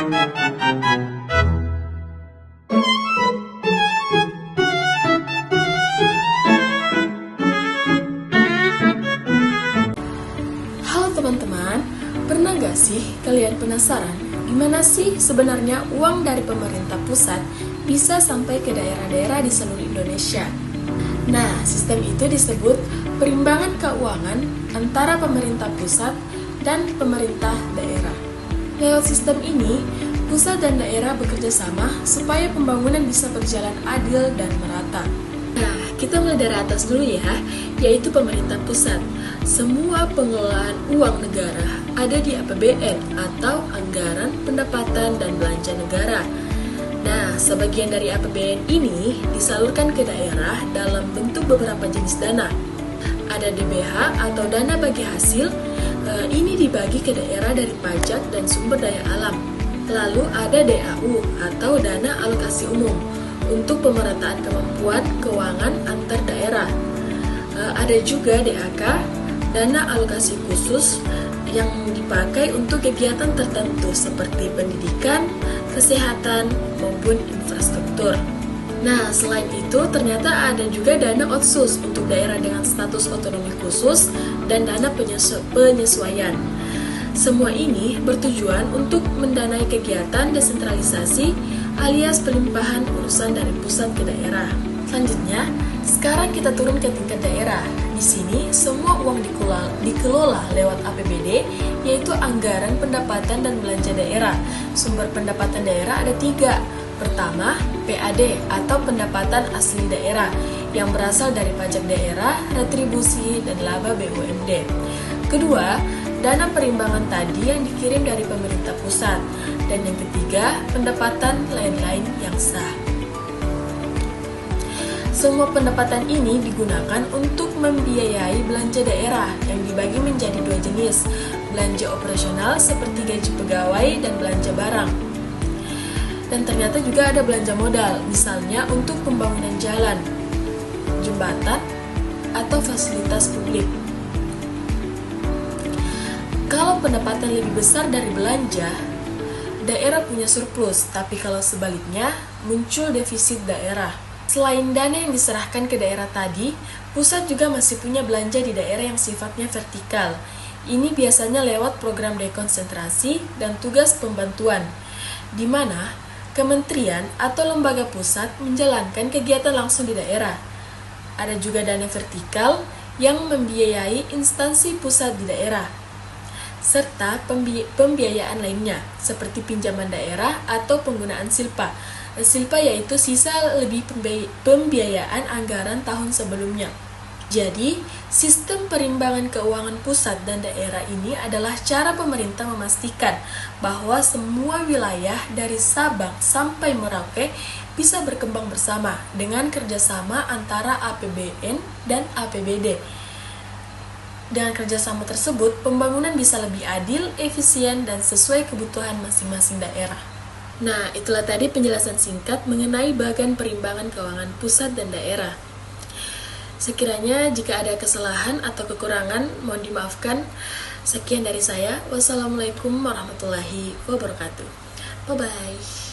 Halo teman-teman, pernah gak sih kalian penasaran gimana sih sebenarnya uang dari pemerintah pusat bisa sampai ke daerah-daerah di seluruh Indonesia? Nah, sistem itu disebut perimbangan keuangan antara pemerintah pusat dan pemerintah daerah. Lewat sistem ini, pusat dan daerah bekerja sama supaya pembangunan bisa berjalan adil dan merata. Nah, kita mulai dari atas dulu ya, yaitu pemerintah pusat. Semua pengelolaan uang negara ada di APBN atau Anggaran Pendapatan dan Belanja Negara. Nah, sebagian dari APBN ini disalurkan ke daerah dalam bentuk beberapa jenis dana. Ada DBH atau dana bagi hasil, ini dibagi ke daerah dari pajak dan sumber daya alam. Lalu ada DAU atau dana alokasi umum untuk pemerataan kemampuan keuangan antar daerah. Ada juga DAK, dana alokasi khusus yang dipakai untuk kegiatan tertentu seperti pendidikan, kesehatan, maupun infrastruktur. Nah, selain itu ternyata ada juga dana otsus untuk daerah dengan status otonomi khusus dan dana penyesuaian. Semua ini bertujuan untuk mendanai kegiatan desentralisasi alias pelimpahan urusan dari pusat ke daerah. Selanjutnya, sekarang kita turun ke tingkat daerah. Di sini, semua uang dikelola lewat APBD, yaitu Anggaran Pendapatan dan Belanja Daerah. Sumber pendapatan daerah ada 3. Pertama, PAD atau pendapatan asli daerah, yang berasal dari pajak daerah, retribusi, dan laba BUMD. Kedua, dana perimbangan tadi yang dikirim dari pemerintah pusat. Dan yang ketiga, pendapatan lain-lain yang sah. Semua pendapatan ini digunakan untuk membiayai belanja daerah yang dibagi menjadi 2 jenis, belanja operasional seperti gaji pegawai dan belanja barang. Dan ternyata juga ada belanja modal, misalnya untuk pembangunan jalan, jembatan, atau fasilitas publik. Kalau pendapatan lebih besar dari belanja, daerah punya surplus, tapi kalau sebaliknya, muncul defisit daerah. Selain dana yang diserahkan ke daerah tadi, pusat juga masih punya belanja di daerah yang sifatnya vertikal. Ini biasanya lewat program dekonsentrasi dan tugas pembantuan, di mana kementerian atau lembaga pusat menjalankan kegiatan langsung di daerah. Ada juga dana vertikal yang membiayai instansi pusat di daerah, serta pembiayaan lainnya, seperti pinjaman daerah atau penggunaan silpa. Silpa yaitu sisa lebih pembiayaan anggaran tahun sebelumnya. Jadi, sistem perimbangan keuangan pusat dan daerah ini adalah cara pemerintah memastikan bahwa semua wilayah dari Sabang sampai Merauke bisa berkembang bersama dengan kerjasama antara APBN dan APBD. Dengan kerjasama tersebut, pembangunan bisa lebih adil, efisien, dan sesuai kebutuhan masing-masing daerah. Nah, itulah tadi penjelasan singkat mengenai bagan perimbangan keuangan pusat dan daerah. Sekiranya jika ada kesalahan atau kekurangan, mohon dimaafkan. Sekian dari saya. Wassalamualaikum warahmatullahi wabarakatuh. Bye-bye.